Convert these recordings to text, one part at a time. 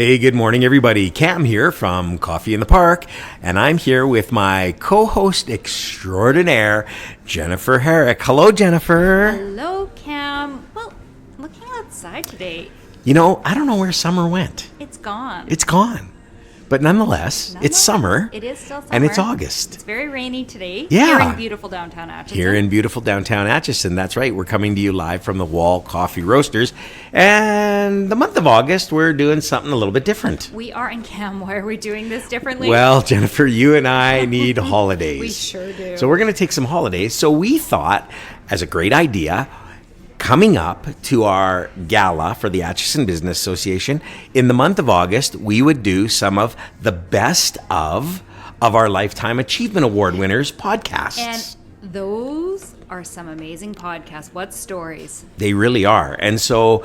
Hey, good morning, everybody. Cam here from Coffee in the Park, and I'm here with my co-host extraordinaire, Jennifer Herrick. Hello, Jennifer. Hello, Cam. Well, looking outside today. You know, I don't know where summer went. It's gone. It's gone. But nonetheless, it's summer. It is still summer. And it's August. It's very rainy today. Yeah. Here in beautiful downtown Acheson. Here in beautiful downtown Acheson. That's right. We're coming to you live from the Wall Coffee Roasters. And the month of August, we're doing something a little bit different. We are in Cam. Why are we doing this differently? Well, Jennifer, you and I need holidays. We sure do. So we're going to take some holidays. So we thought, as a great idea, coming up to our gala for the Acheson Business Association, in the month of August, we would do some of the best of our Lifetime Achievement Award winners podcasts. And those are some amazing podcasts. What stories? They really are. And so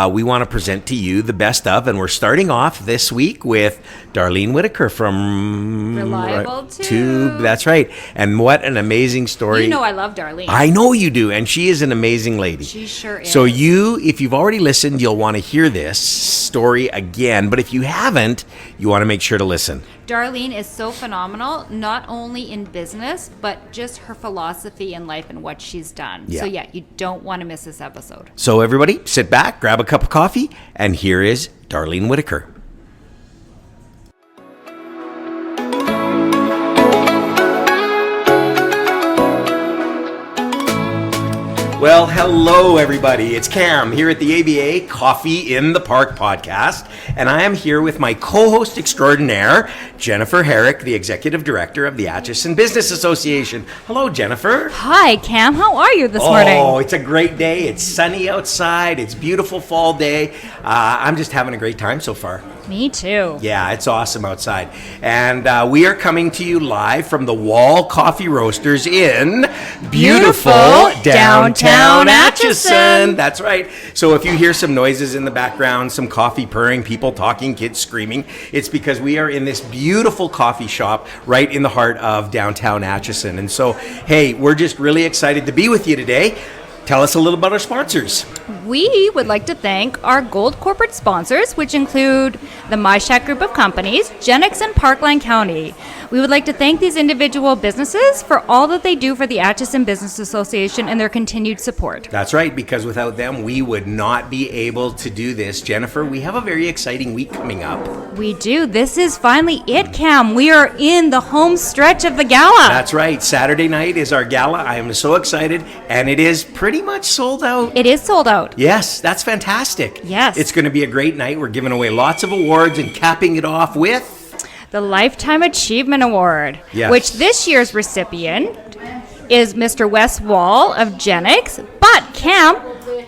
we want to present to you the best of, and we're starting off this week with Darlene Whittaker from Reliable Tube. That's right. And what an amazing story. You know I love Darlene. I know you do, and she is an amazing lady. She sure is. So if you've already listened, you'll want to hear this story again. But if you haven't, you want to make sure to listen. Darlene is so phenomenal, not only in business, but just her philosophy in life and what she's done. Yeah. So yeah, you don't want to miss this episode. So everybody, sit back, grab a cup of coffee, and here is Darlene Whittaker. Well, hello, everybody. It's Cam here at the ABA Coffee in the Park podcast, and I am here with my co-host extraordinaire, Jennifer Herrick, the Executive Director of the Acheson Business Association. Hello, Jennifer. Hi, Cam. How are you this morning? Oh, it's a great day. It's sunny outside. It's a beautiful fall day. I'm just having a great time so far. Me too. Yeah, it's awesome outside. And we are coming to you live from the Wall Coffee Roasters in beautiful downtown Acheson. That's right. So if you hear some noises in the background, some coffee purring, people talking, kids screaming, it's because we are in this beautiful coffee shop right in the heart of downtown Acheson. And so, hey, we're just really excited to be with you today. Tell us a little about our sponsors. We would like to thank our gold corporate sponsors, which include the MyShack Group of Companies, Genix, and Parkland County. We would like to thank these individual businesses for all that they do for the Acheson Business Association and their continued support. That's right, because without them, we would not be able to do this. Jennifer, we have a very exciting week coming up. We do. This is finally it, Cam. We are in the home stretch of the gala. That's right. Saturday night is our gala. I am so excited, and it is pretty much sold out. It is sold out. Yes, that's fantastic. Yes. It's going to be a great night. We're giving away lots of awards and capping it off with the Lifetime Achievement Award, yes, which this year's recipient is Mr. Wes Wall of Genix. But Cam,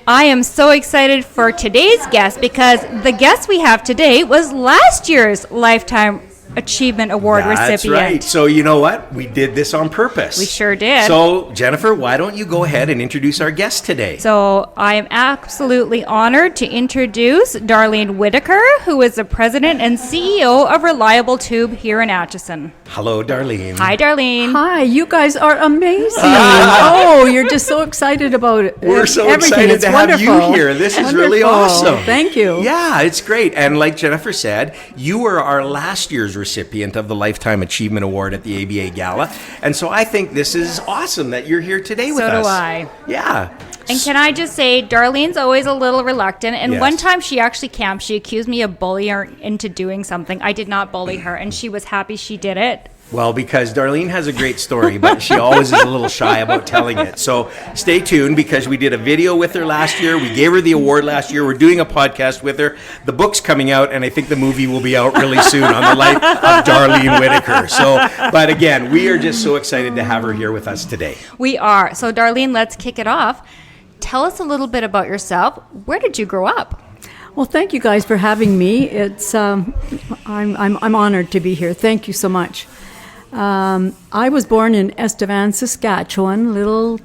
I am so excited for today's guest because the guest we have today was last year's Lifetime Achievement Award recipient. That's right. So you know what? We did this on purpose. We sure did. So Jennifer, why don't you go ahead and introduce our guest today? So I am absolutely honored to introduce Darlene Whittaker, who is the president and CEO of Reliable Tube here in Acheson. Hello, Darlene. Hi, Darlene. Hi, you guys are amazing. Oh, you're just so excited about it. We're so everything. excited It's to wonderful. have you here. This is really awesome. Thank you. Yeah, it's great. And like Jennifer said, you were our last year's recipient of the Lifetime Achievement Award at the ABA Gala. And so I think this is awesome that you're here today with us. So do I. Yeah. And can I just say, Darlene's always a little reluctant. And Yes. one time she accused me of bullying her into doing something. I did not bully her, and she was happy she did it. Well, because Darlene has a great story, but she always is a little shy about telling it. So stay tuned, because we did a video with her last year. We gave her the award last year. We're doing a podcast with her. The book's coming out, and I think the movie will be out really soon on the life of Darlene Whittaker. So, but again, we are just so excited to have her here with us today. We are. So, Darlene, let's kick it off. Tell us a little bit about yourself. Where did you grow up? Well, thank you guys for having me. It's I'm honored to be here. Thank you so much. I was born in Estevan, Saskatchewan, little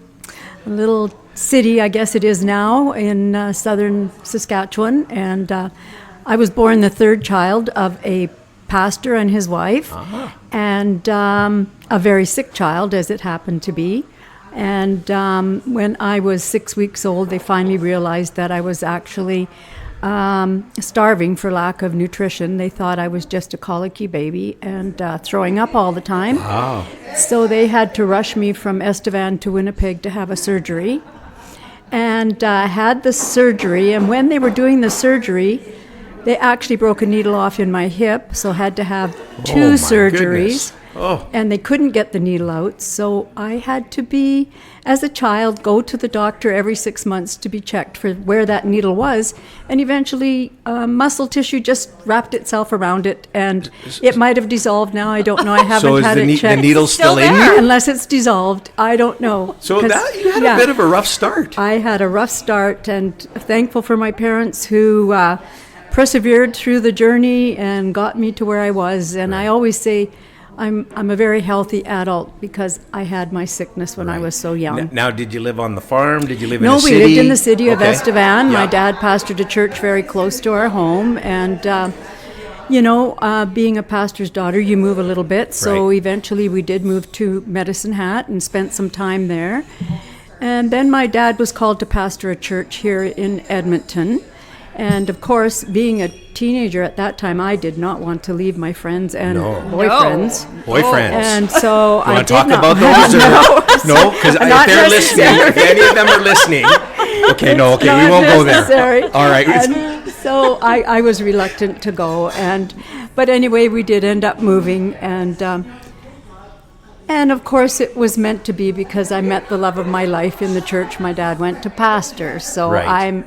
city, I guess it is now, in southern Saskatchewan. And I was born the third child of a pastor and his wife, and a very sick child, as it happened to be. And when I was 6 weeks old, they finally realized that I was actually starving for lack of nutrition. They thought I was just a colicky baby and throwing up all the time. Wow. So they had to rush me from Estevan to Winnipeg to have a surgery. And had the surgery, and when they were doing the surgery, they actually broke a needle off in my hip, so had to have two surgeries. Goodness. Oh. And they couldn't get the needle out, so I had to be, as a child, go to the doctor every 6 months to be checked for where that needle was, and eventually muscle tissue just wrapped itself around it, and it might have dissolved now. I don't know. I haven't had it checked. So is the needle still in there? you? Unless it's dissolved. I don't know. So that you had a bit of a rough start. I had a rough start, and thankful for my parents who persevered through the journey and got me to where I was. And I always say I'm a very healthy adult because I had my sickness when I was so young. Now, did you live on the farm? Did you live in a No, city? we lived in the city of Estevan. Yeah. My dad pastored a church very close to our home, and being a pastor's daughter, you move a little bit. So Right. eventually we did move to Medicine Hat and spent some time there. And then my dad was called to pastor a church here in Edmonton. And of course, being a teenager at that time, I did not want to leave my friends and boyfriends. Boyfriends. And so You I want did to talk not about those? No, No, because if not they're listening, if any of them are listening, okay, we won't go there. necessary. All right. And so I was reluctant to go, but anyway, we did end up moving, and of course it was meant to be because I met the love of my life in the church my dad went to pastor. So Right.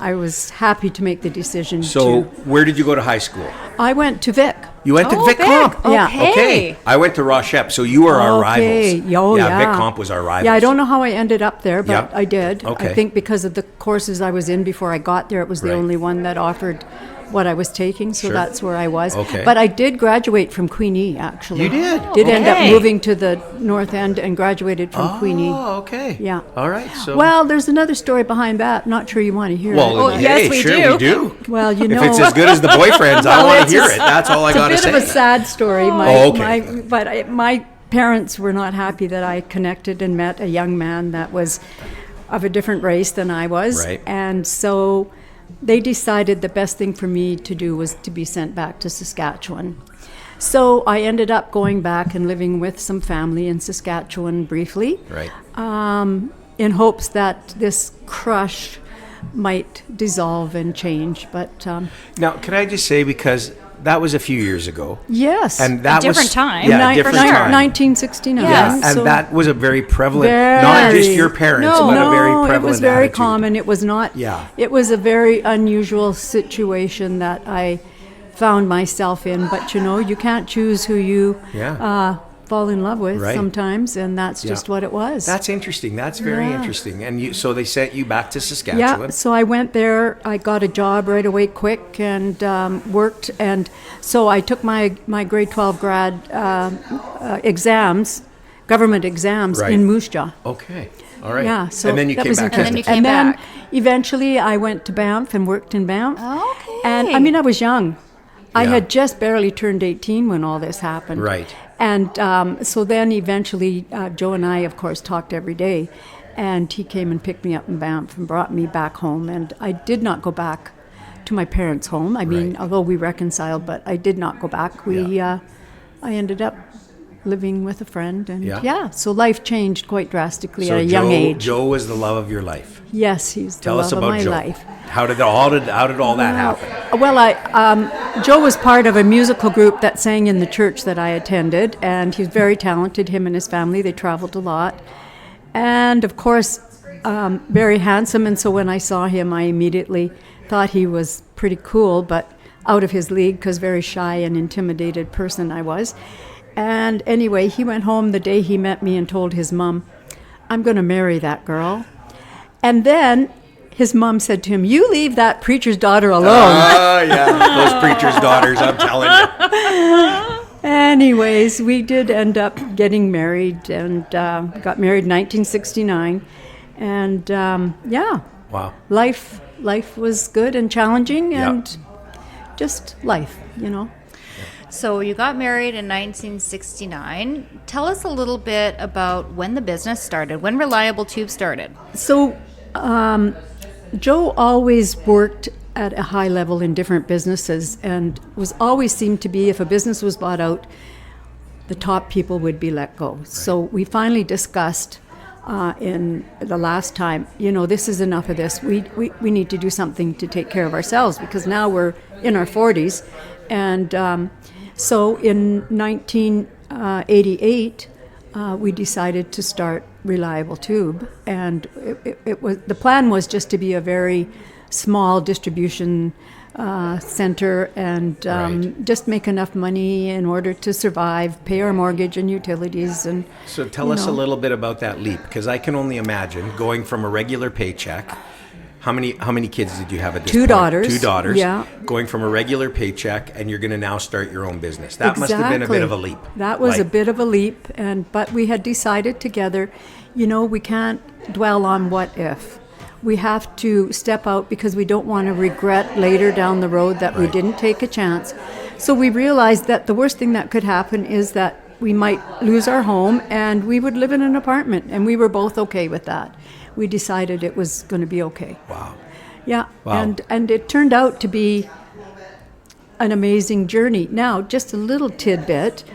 I was happy to make the decision. So where did you go to high school? I went to Vic. You went to Vic Comp. Yeah. Okay. I went to Rochep, so you were our rivals. Oh, yeah. Vic Comp was our rivals. Yeah, I don't know how I ended up there, but Yeah. I did. Okay. I think because of the courses I was in before I got there, it was the Right. only one that offered what I was taking, so Sure. that's where I was. Okay. But I did graduate from Queenie, actually. You did? Did end up Okay. moving to the North End and graduated from Queenie. Oh, okay. Yeah. All right. So Well, there's another story behind that. Not sure you want to hear well, it. yes, hey, we sure do. we do. Well, you If know, it's as good as the boyfriends, I Well, want it's to hear a- it. That's all I got to It's a say. bit of a sad story. Okay. My parents were not happy that I connected and met a young man that was of a different race than I was. Right. And so they decided the best thing for me to do was to be sent back to Saskatchewan. So I ended up going back and living with some family in Saskatchewan briefly. Right. In hopes that this crush might dissolve and change. But Now, can I just say, because that was a few years ago, yes. and that different was time. Yeah, Ni- different ni- time. 1969. Yes. And so that was a very prevalent, not just your parents, but a very prevalent it was very attitude. common. It was not. Yeah. It was a very unusual situation that I found myself in. But you can't choose who you fall in love with Right. sometimes, and that's just what it was. That's interesting. That's very Yeah. interesting. And so they sent you back to Yeah, Saskatchewan. so I went there. I got a job right away quick and worked. And so I took my grade 12 grad exams, government exams Right. in Moose Jaw. Okay. All right. Yeah, so and then you that came was back. And then you to came and then back. eventually I went to Banff and worked in Banff. Okay. And I mean, I was young. I Yeah. had just barely turned 18 when all this happened. Right. And so then eventually Joe and I, of course, talked every day. And he came and picked me up in Banff and brought me back home. And I did not go back to my parents' home. I mean, Right. although we reconciled, but I did not go back. I ended up living with a friend. And so life changed quite drastically So at a young age. Joe was the love of your life. Yes, he's the Tell love us of about my Joe. life. How did all that happen? Well, Joe was part of a musical group that sang in the church that I attended, and he's very talented. Him and his family, they traveled a lot, and of course, very handsome. And so when I saw him, I immediately thought he was pretty cool, but out of his league because very shy and intimidated person I was. And anyway, he went home the day he met me and told his mom, "I'm going to marry that girl." And then his mom said to him, "You leave that preacher's daughter alone." Oh, yeah. Those preacher's daughters, I'm telling you. Anyways, we did end up getting married and got married in 1969. And Wow. life was good and challenging Yeah. and just life. So you got married in 1969. Tell us a little bit about when the business started, when Reliable Tube started. So Joe always worked at a high level in different businesses, and was always seemed to be, if a business was bought out, the top people would be let go. Right. So we finally discussed in the last time, this is enough of this. We need to do something to take care of ourselves, because now we're in our 40s. And so in 1988, we decided to start Reliable Tube. And the plan was just to be a very small distribution center and just make enough money in order to survive, pay our mortgage and utilities. And so tell us a little bit about that leap, because I can only imagine going from a regular paycheck. How many kids did you have at this point? 2 daughters. Yeah. Going from a regular paycheck, and you're going to now start your own business. That must have been a bit of a leap. That was a bit of a leap, but we had decided together, we can't dwell on what if. We have to step out, because we don't want to regret later down the road that we didn't take a chance. So we realized that the worst thing that could happen is that we might lose our home and we would live in an apartment, and we were both okay with that. We decided it was going to be okay. Wow. Yeah. Wow. And it turned out to be an amazing journey. Now, just a little tidbit.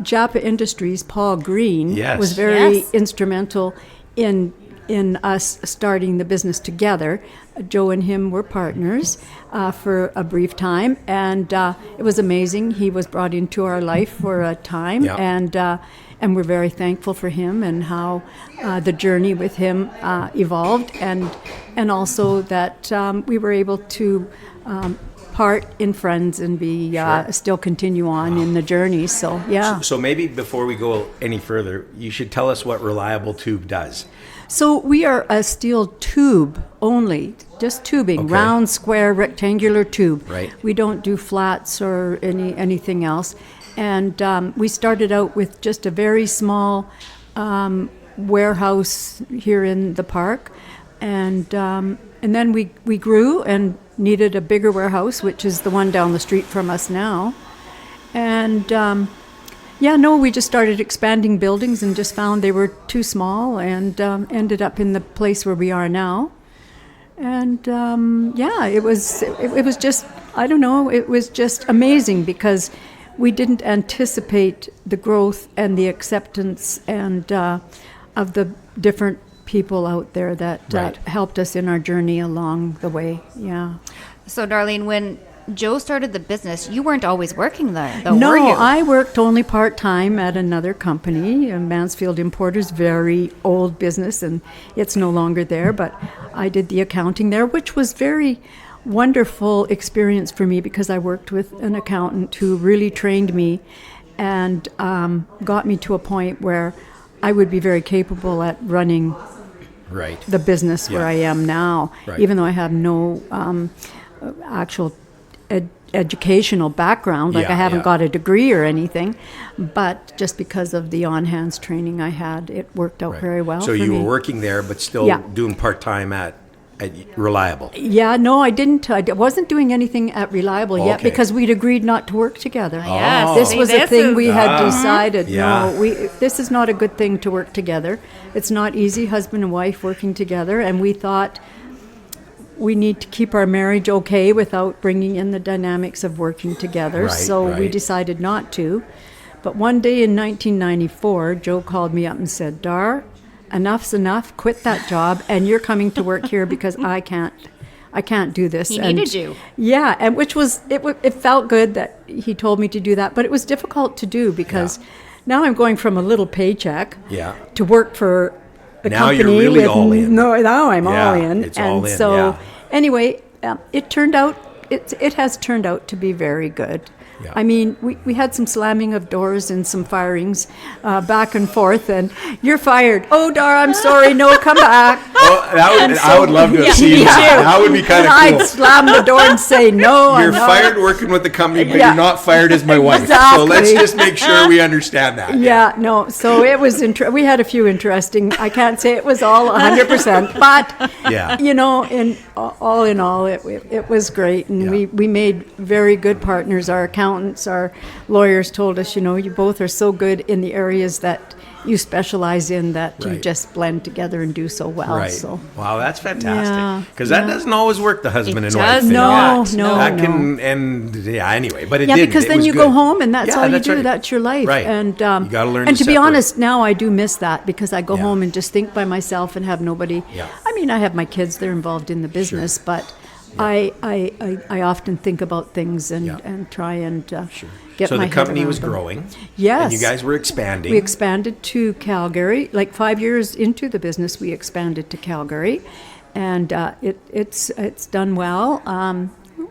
Japa Industries, Paul Green, was very instrumental in us starting the business together. Joe and him were partners for a brief time, and it was amazing. He was brought into our life for a time, and we're very thankful for him and how the journey with him evolved, and also that we were able to part in friends and be still continue on in the journey. So So maybe before we go any further, you should tell us what Reliable Tube does. So we are a steel tube only, just tubing, round, square, rectangular tube. Right. We don't do flats or anything else. And we started out with just a very small warehouse here in the park, and then we grew and needed a bigger warehouse, which is the one down the street from us now. And we just started expanding buildings and just found they were too small, and ended up in the place where we are now. And it was just, I don't know, it was just amazing, because we didn't anticipate the growth and the acceptance and of the different people out there that helped us in our journey along the way. Yeah. So, Darlene, when Joe started the business, you weren't always working there, though, no, were you? I worked only part-time at another company, Mansfield Importers, very old business, and it's no longer there, but I did the accounting there, which was very wonderful experience for me, because I worked with an accountant who really trained me and got me to a point where I would be very capable at running the business where I am now, even though I have no actual educational background, I haven't got a degree or anything, but just because of the on-hands training I had, it worked out very well for me. So you were working there, but still doing part-time at Reliable? Yeah, no, I didn't. I wasn't doing anything at Reliable yet, because we'd agreed not to work together. Yes, this was a thing we had decided. Yeah. No, this is not a good thing to work together. It's not easy, husband and wife working together, and we thought we need to keep our marriage okay without bringing in the dynamics of working together. We decided not to. But one day in 1994, Joe called me up and said, "Dar, enough's enough. Quit that job, and you're coming to work here, because I can't do this." He needed you. Yeah, and which was it felt good that he told me to do that, but it was difficult to do, because now I'm going from a little paycheck to work for the company. Now you're really all in. No, now I'm all in. It's all in. So anyway, it turned out it has turned out to be very good. Yeah. I mean, we had some slamming of doors and some firings back and forth, and "You're fired." "Oh, Dar, I'm sorry. No, come back." I would love to have seen that. That would be kind of cool. I'd slam the door and say, "No, you're fired working with the company, but you're not fired as my wife." Exactly. So let's just make sure we understand that. Yeah, no. So it was we had a few interesting. I can't say it was all 100%, but in all, it was great, and we made very good partners. Our accountants, our lawyers told us, you both are so good in the areas that you specialize in that you Right. just blend together and do so well. Right. So. Wow, that's Yeah, fantastic. Because that doesn't always work, the husband It and wife does thing. not. No, That no. can, and yeah, anyway, but it Yeah, didn't. because It then was you good. go home and that's Yeah, all you that's do. right. That's your life. Right. And You gotta learn And to to be separate. honest, now I do miss that because I go Yeah. home and just think by myself and have nobody. Yeah. I mean, I have my kids; they're involved in the business, but I often think about things and Yeah. and try and get So my the head company around was them. growing. Yes. And you guys were expanding. We expanded to Calgary. Like 5 years into the business, we expanded to Calgary, and it's done well.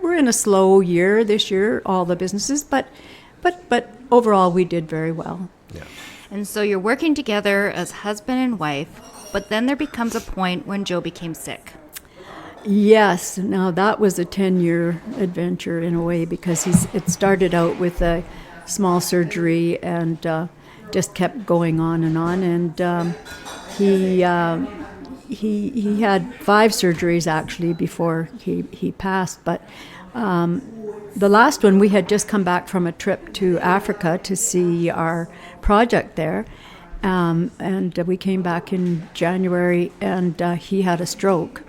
We're in a slow year this year, all the businesses, but overall we did very well. Yeah. And so you're working together as husband and wife, but then there becomes a point when Joe became sick. Yes, now that was a 10-year adventure in a way because it started out with a small surgery and just kept going on, and he had 5 surgeries actually before he passed, but the last one we had just come back from a trip to Africa to see our project there, and we came back in January, and he had a stroke.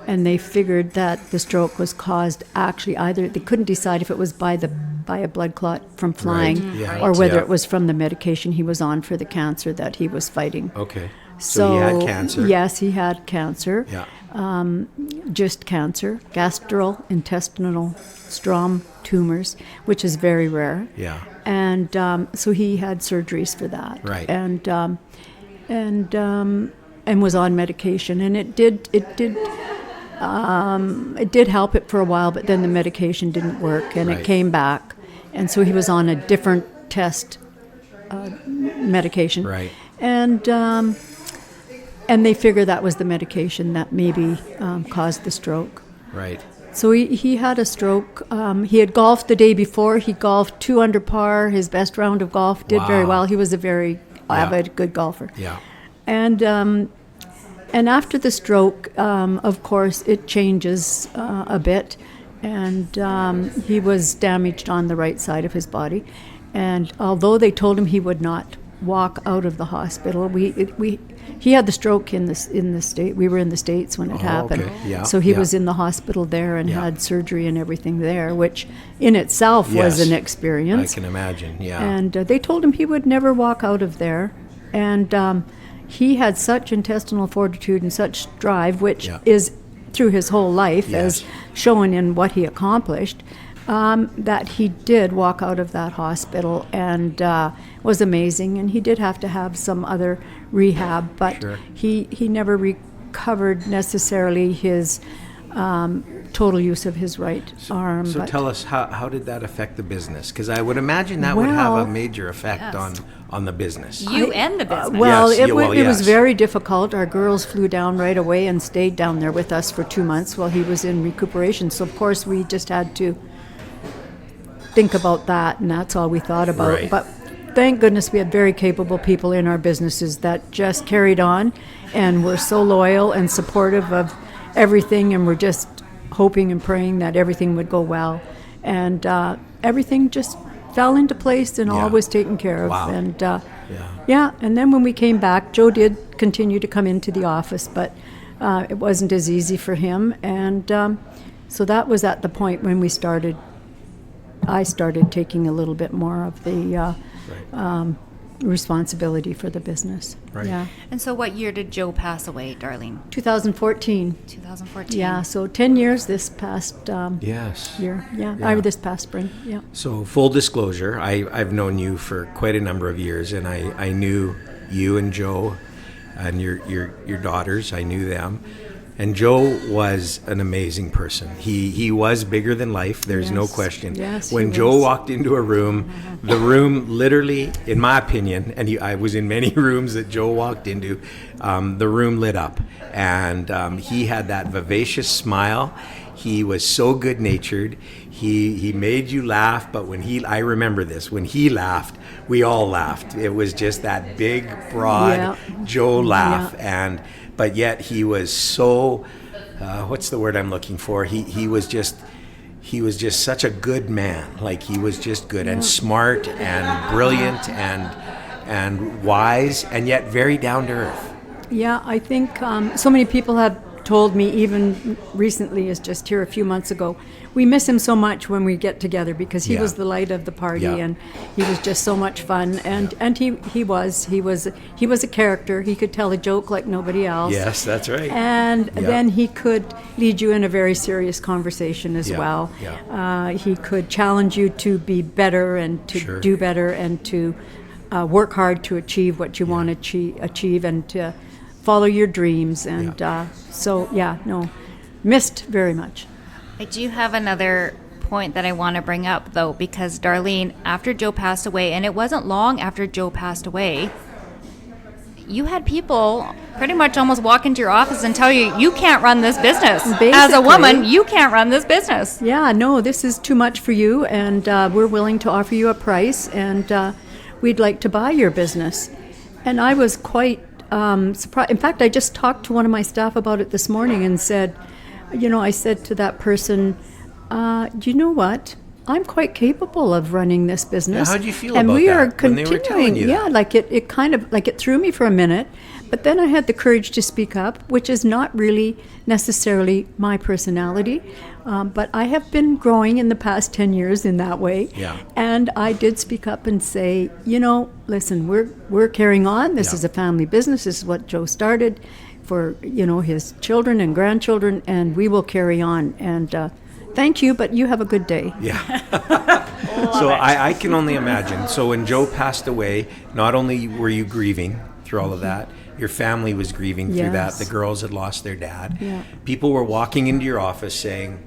And they figured that the stroke was caused actually either they couldn't decide if it was by a blood clot from flying Yeah. or whether Yeah. it was from the medication he was on for the cancer that he was fighting. Okay. So he had cancer. Yes, he had cancer. Yeah. Just cancer, gastrointestinal strom tumors, which is very rare. Yeah. And so he had surgeries for that. Right. And was on medication, and it did help it for a while, but then the medication didn't work, and Right. it came back, and so he was on a different test medication. Right. And they figured that was the medication that maybe caused the stroke. Right. So he had a stroke. He had golfed the day before. He golfed 2 under par, his best round of golf. Did very Wow. well. He was a very avid, good golfer. Yeah. And after the stroke, of course, it changes a bit. And he was damaged on the right side of his body. And although they told him he would not walk out of the hospital, he had the stroke in the state. We were in the States when it happened. Okay. Yeah, So he yeah. was in the hospital there and Yeah. had surgery and everything there, which in itself was Yes. an I experience. can imagine. Yeah. And they told him he would never walk out of there. And he had such intestinal fortitude and such drive, which Yeah. is through his whole life, Yes. as shown in what he accomplished, that he did walk out of that hospital and was amazing. And he did have to have some other rehab, but Sure. he never recovered necessarily his total use of his right arm. So but tell us, how did that affect the business? Because I would imagine that would have a Well- major effect Yes. on the business. You and the business. Well, Yes, it, yeah, wa- well, it was yes. very difficult. Our girls flew down right away and stayed down there with us for 2 months while he was in recuperation. So, of course, we just had to think about that, and that's all we thought about. Right. But thank goodness we had very capable people in our businesses that just carried on and were so loyal and supportive of everything, and were just hoping and praying that everything would go well. And everything just fell into place and Yeah. all was taken care of. Wow. And Yeah. yeah, and then when we came back, Joe did continue to come into the office, but it wasn't as easy for him. And so that was at the point when I started taking a little bit more of the responsibility for the business. Right. Yeah. And so what year did Joe pass away, Darlene? 2014. 2014. Yeah, so 10 years this past Yes. year. Yeah, Yeah. this past spring. Yeah. So full disclosure, I've known you for quite a number of years, and I knew you and Joe and your daughters. I knew them. And Joe was an amazing person. He was bigger than life. There's no Yes. question. Yes, he when Joe was. walked into a room, the room literally, in my opinion, and I was in many rooms that Joe walked into, the room lit up. And he had that vivacious smile. He was so good-natured. He made you laugh, but I remember this, when he laughed, we all laughed. It was just that big, broad Yeah. Joe laugh. Yeah. But yet he was so, what's the word I'm looking for? He was just such a good man. Like, he was just good and smart and brilliant, and wise, and yet very down to earth. Yeah, I think so many people have told me, even recently, as just here a few months ago, we miss him so much when we get together because he was the light of the party, and he was just so much fun. And he was a character. He could tell a joke like nobody else. Yes, that's right. And then he could lead you in a very serious conversation as well. Yeah. He could challenge you to be better and to do better and to work hard to achieve what you want to achieve and to follow your dreams. And missed very much. I do have another point that I want to bring up, though, because Darlene, after Joe passed away, and it wasn't long after Joe passed away, you had people pretty much almost walk into your office and tell you, you can't run this business. Basically, as a woman, you can't run this business. Yeah, no, this is too much for you, and we're willing to offer you a price, and we'd like to buy your business. And I was quite surprised. In fact, I just talked to one of my staff about it this morning and said, I said to that person, you know what? I'm quite capable of running this business. Yeah, how do you feel and about we that are when continuing. they were telling you that? Like it kind of like it threw me for a minute, but then I had the courage to speak up, which is not really necessarily my personality, but I have been growing in the past 10 years in that way. Yeah. And I did speak up and say, listen, we're carrying on. This is a family business. This is what Joe started for his children and grandchildren, and we will carry on. And thank you, but you have a good day. Yeah. So I can only imagine. So when Joe passed away, not only were you grieving through all of that, your family was grieving through that. The girls had lost their dad. Yeah. People were walking into your office saying,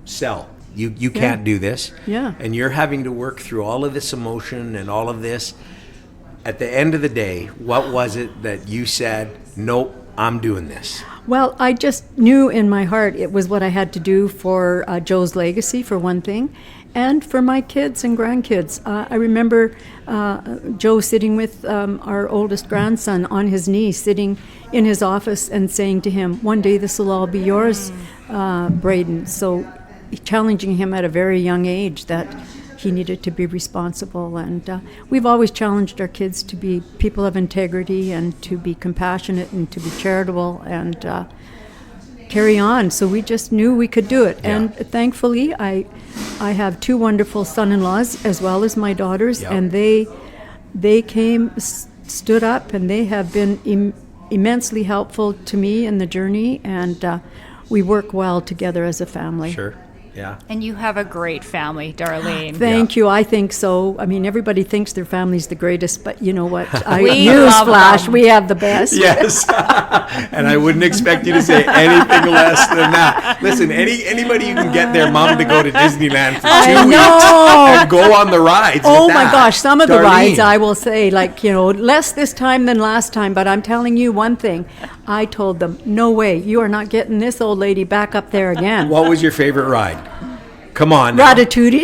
sell. You can't do this. Yeah. And you're having to work through all of this emotion and all of this. At the end of the day, what was it that you said, nope, I'm doing this? Well, I just knew in my heart it was what I had to do for Joe's legacy, for one thing, and for my kids and grandkids. I remember Joe sitting with our oldest grandson on his knee, sitting in his office and saying to him, one day this will all be yours, Braden. So challenging him at a very young age that he needed to be responsible. And we've always challenged our kids to be people of integrity and to be compassionate and to be charitable and carry on. So we just knew we could do it. Yeah. And thankfully, I have two wonderful son-in-laws as well as my daughters, and they came, stood up, and they have been immensely helpful to me in the journey, and we work well together as a family. Sure. Yeah. And you have a great family, Darlene. Thank you. I think so. I mean, everybody thinks their family's the greatest, but you know what? We love Newsflash, them. we have the best. Yes. And I wouldn't expect you to say anything less than that. Listen, anybody you can get their mom to go to Disneyland for 2 weeks and go on the rides. Oh with my that. gosh, some of the Darlene. rides I will say, less this time than last time, but I'm telling you one thing. I told them, no way, you are not getting this old lady back up there again. What was your favorite ride? Come on. now. Ratatouille.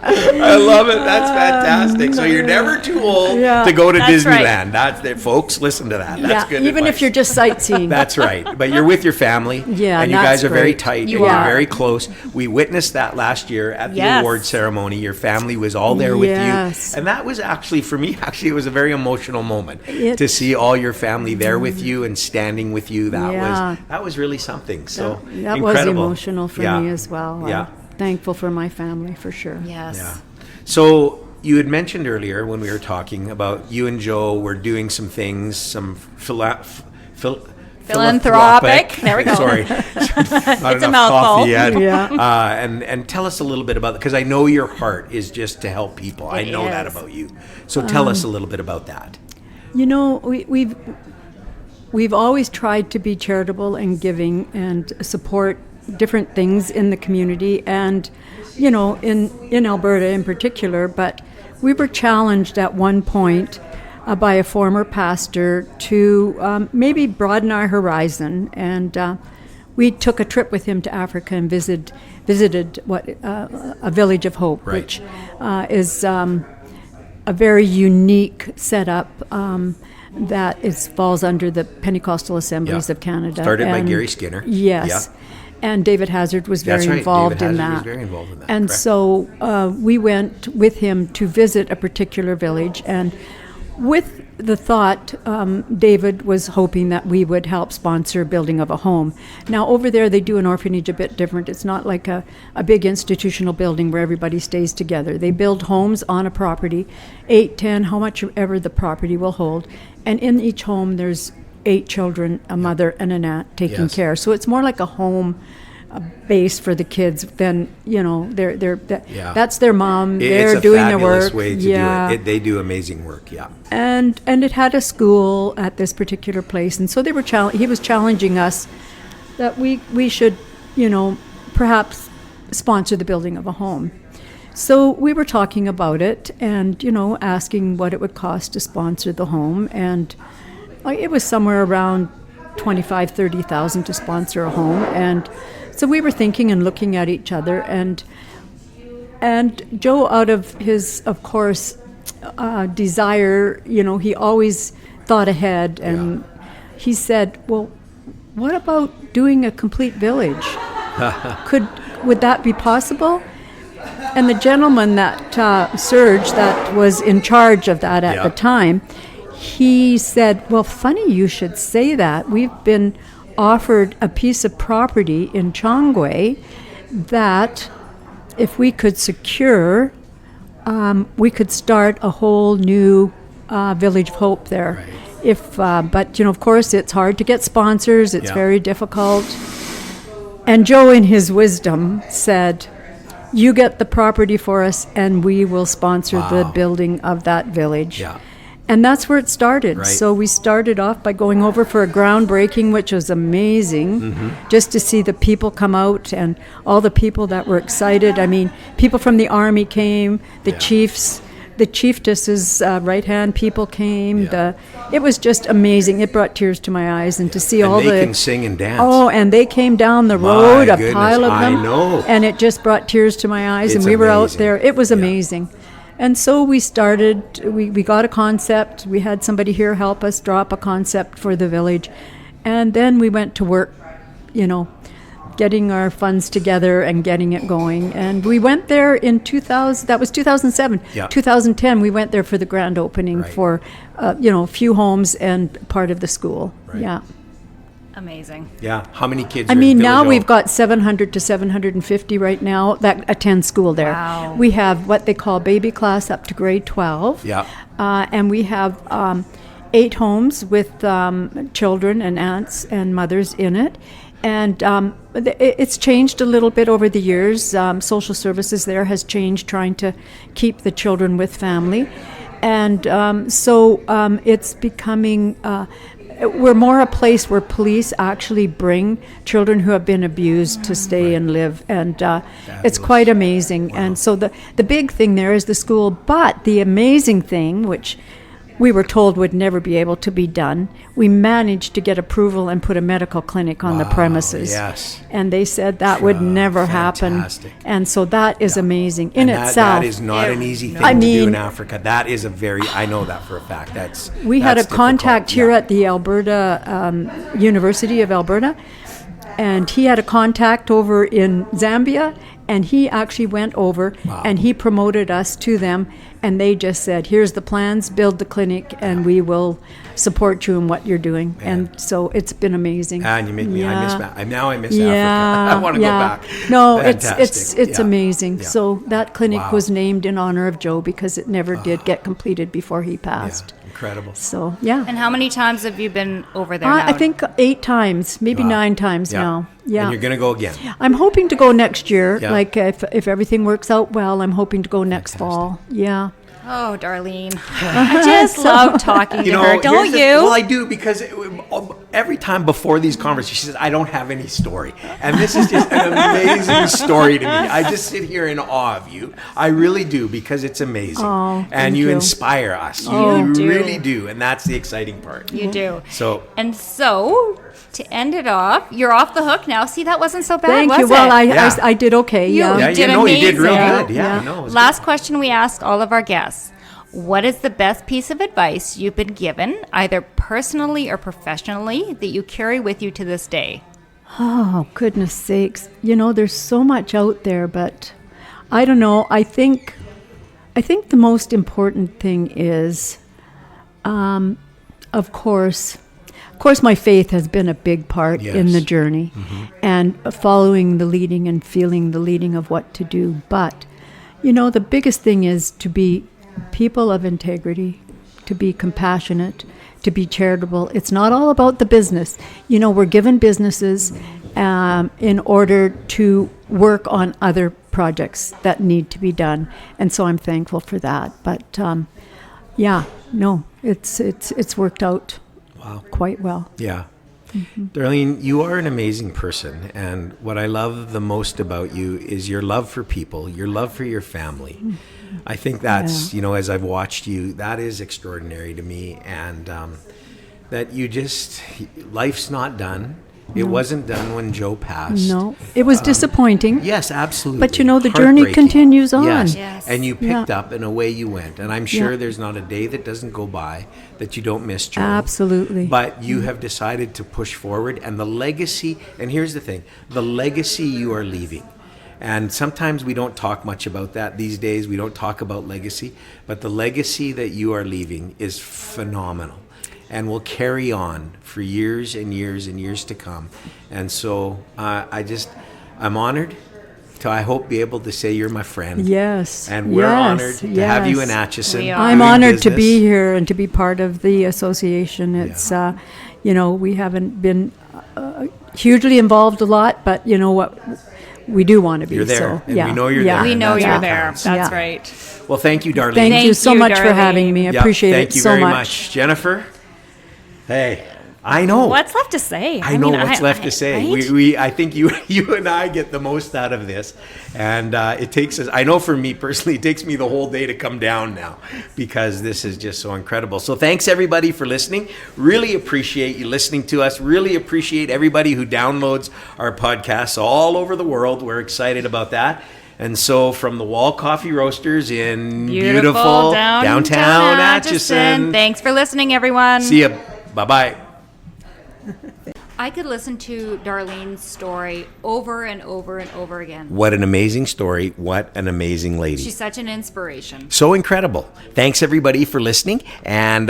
I love it. That's fantastic. So you're never too old to go to That's right. Disneyland. That's it, folks. Listen to that. That's good even advice. if you're just sightseeing. That's right. But you're with your family. Yeah, and you that's guys are very great. tight. You and are. You're very close. We witnessed that last year at the Yes. award ceremony. Your family was all there with Yes. you. And that was actually, for me, it was a very emotional moment It- to see all your family there with you and standing with you. Yeah. That was really something. So that was incredible. emotional for Yeah. me as well. Yeah. I'm thankful for my family, for sure. Yes. Yeah. So you had mentioned earlier when we were talking about you and Joe were doing some things, some Philanthropic. There we go. Sorry, not It's a enough mouthful. coffee yet. Yeah. And tell us a little bit about, because I know your heart is just to help people. I know that is. about you. So tell us a little bit about that. We've always tried to be charitable and giving and support different things in the community and, in Alberta in particular, but we were challenged at one point by a former pastor to maybe broaden our horizon, and we took a trip with him to Africa and visited a village of hope, Right. which is a very unique setup that falls under the Pentecostal Assemblies Yeah. of Canada. Started by Gary Skinner. Yes. And David Hazard was very That's right. involved David in Hazard that. was very involved in that. And correct. so we went with him to visit a particular village, and with the thought, David was hoping that we would help sponsor building of a home. Now, over there, they do an orphanage a bit different. It's not like a big institutional building where everybody stays together. They build homes on a property, 8, 10, how much ever the property will hold. And in each home, there's 8 children, a mother and an aunt taking Yes. care. So it's more like a home base for the kids than, that's their mom. They're doing their work. It's a fabulous way to do it. They do amazing work, yeah. And it had a school at this particular place, and so they were he was challenging us that we should, perhaps sponsor the building of a home. So we were talking about it, and asking what it would cost to sponsor the home, and it was somewhere around $25,000-$30,000 to sponsor a home, and so we were thinking and looking at each other, and Joe, out of his, of course, desire, he always thought ahead, and he said, well, what about doing a complete village? Would that be possible? And the gentleman that, Serge, that was in charge of that at the time, he said, well, funny you should say that. We've been offered a piece of property in Chongwei that if we could secure, we could start a whole new Village of Hope there. Right. But of course, it's hard to get sponsors. It's very difficult. And Joe, in his wisdom, said, you get the property for us and we will sponsor the building of that village. Yeah. And that's where it started. Right. So we started off by going over for a groundbreaking, which was amazing, just to see the people come out and all the people that were excited. I mean, people from the army came, the chiefs, the chiefess's right-hand people came. It was just amazing. It brought tears to my eyes, and to see all the... And they can sing and dance. Oh, and they came down the road, a pile of them. I know. And it just brought tears to my eyes, and we were out there. It was amazing. And so we started, we got a concept. We had somebody here help us drop a concept for the village. And then we went to work, getting our funds together and getting it going. And we went there in 2000, that was 2007. Yeah. 2010, we went there for the grand opening for, a few homes and part of the school. Right. Yeah. Amazing. Yeah. How many kids I mean, now we've got 700 to 750 right now that attend school there. Wow. We have what they call baby class up to grade 12. Yeah. And we have 8 homes with children and aunts and mothers in it. And it's changed a little bit over the years. Social services there has changed, trying to keep the children with family. And so it's becoming... we're more a place where police actually bring children who have been abused to stay and live, and it's quite amazing. Wow. And so the big thing there is the school, but the amazing thing, which we were told would never be able to be done, we managed to get approval and put a medical clinic on the premises. Yes. And they said that would never fantastic. Happen. And so that is amazing in and itself. That is not an easy thing to do in Africa. That is I know that for a fact. We had a difficult. contact here at the Alberta, University of Alberta, and he had a contact over in Zambia, and he actually went over and he promoted us to them, and they just said, here's the plans, build the clinic, and we will support you in what you're doing. And so it's been amazing. And you make me, I miss Africa. I want to go back. No, Fantastic. it's amazing. Yeah. So that clinic was named in honor of Joe because it never did get completed before he passed. Yeah. Incredible. So, yeah. And how many times have you been over there now? I think 8 times, maybe 9 times now. Yeah. And you're going to go again? I'm hoping to go next year. Yeah. Like, if everything works out well, I'm hoping to go next fall. Yeah. Oh, Darlene. I just love talking to her, don't you? Well, I do, because every time before these conversations, she says, I don't have any story. And this is just an amazing story to me. I just sit here in awe of you. I really do, because it's amazing. Oh, and you inspire us. You really do. And that's the exciting part. You do. So to end it off, you're off the hook now. See, that wasn't so bad, Thank was you. it? Well, I did okay. You did amazing. You did real good. Yeah. No, Last question we ask all of our guests. What is the best piece of advice you've been given, either personally or professionally, that you carry with you to this day? Oh, goodness sakes. There's so much out there, but I don't know. I think the most important thing is, of course, my faith has been a big part in the journey, and following the leading and feeling the leading of what to do. But, the biggest thing is to be people of integrity, to be compassionate, to be charitable. It's not all about the business. We're given businesses in order to work on other projects that need to be done, and so I'm thankful for that. But it's worked out quite well. Yeah. Darlene, you are an amazing person, and what I love the most about you is your love for people, your love for your family. I think that's, as I've watched you, that is extraordinary to me, and that life's not done. It wasn't done when Joe passed. No, it was disappointing. Yes, absolutely. But the journey continues on. Yes. And you picked up and away you went. And I'm sure there's not a day that doesn't go by that you don't miss Joe. Absolutely. But you have decided to push forward, and the legacy, and here's the thing, the legacy you are leaving. And sometimes we don't talk much about that these days. We don't talk about legacy, but the legacy that you are leaving is phenomenal and will carry on for years and years and years to come. And so I'm honored to, I hope, be able to say you're my friend. Yes. And we're honored to have you in Acheson. I'm honored to be here and to be part of the association. It's, we haven't been hugely involved a lot, but you know what? We do want to be. You're there. So, and we know you're there. We know you're there. Counts. That's right. Well, thank you, Darlene. Thank you so much for having me. I appreciate it so much. Thank you very much. Jennifer? Hey, I know. What's left to say? I know what's left to say. Right? I think you and I get the most out of this. And it takes us, I know for me personally, it takes me the whole day to come down now because this is just so incredible. So thanks everybody for listening. Really appreciate you listening to us. Really appreciate everybody who downloads our podcasts all over the world. We're excited about that. And so from the Wall Coffee Roasters in beautiful downtown Acheson. Thanks for listening, everyone. See ya. Bye-bye. I could listen to Darlene's story over and over and over again. What an amazing story. What an amazing lady. She's such an inspiration. So incredible. Thanks, everybody, for listening. And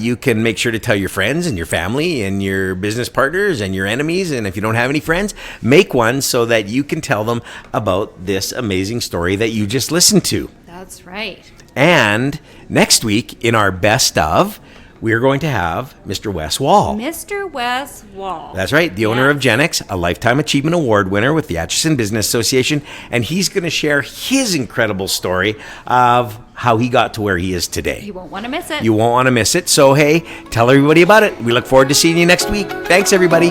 you can make sure to tell your friends and your family and your business partners and your enemies. And if you don't have any friends, make one so that you can tell them about this amazing story that you just listened to. That's right. And next week, in our best of, we are going to have Mr. Wes Wall. Mr. Wes Wall. That's right, the owner of Genix, a Lifetime Achievement Award winner with the Acheson Business Association, and he's going to share his incredible story of how he got to where he is today. You won't want to miss it. You won't want to miss it. So, hey, tell everybody about it. We look forward to seeing you next week. Thanks, everybody.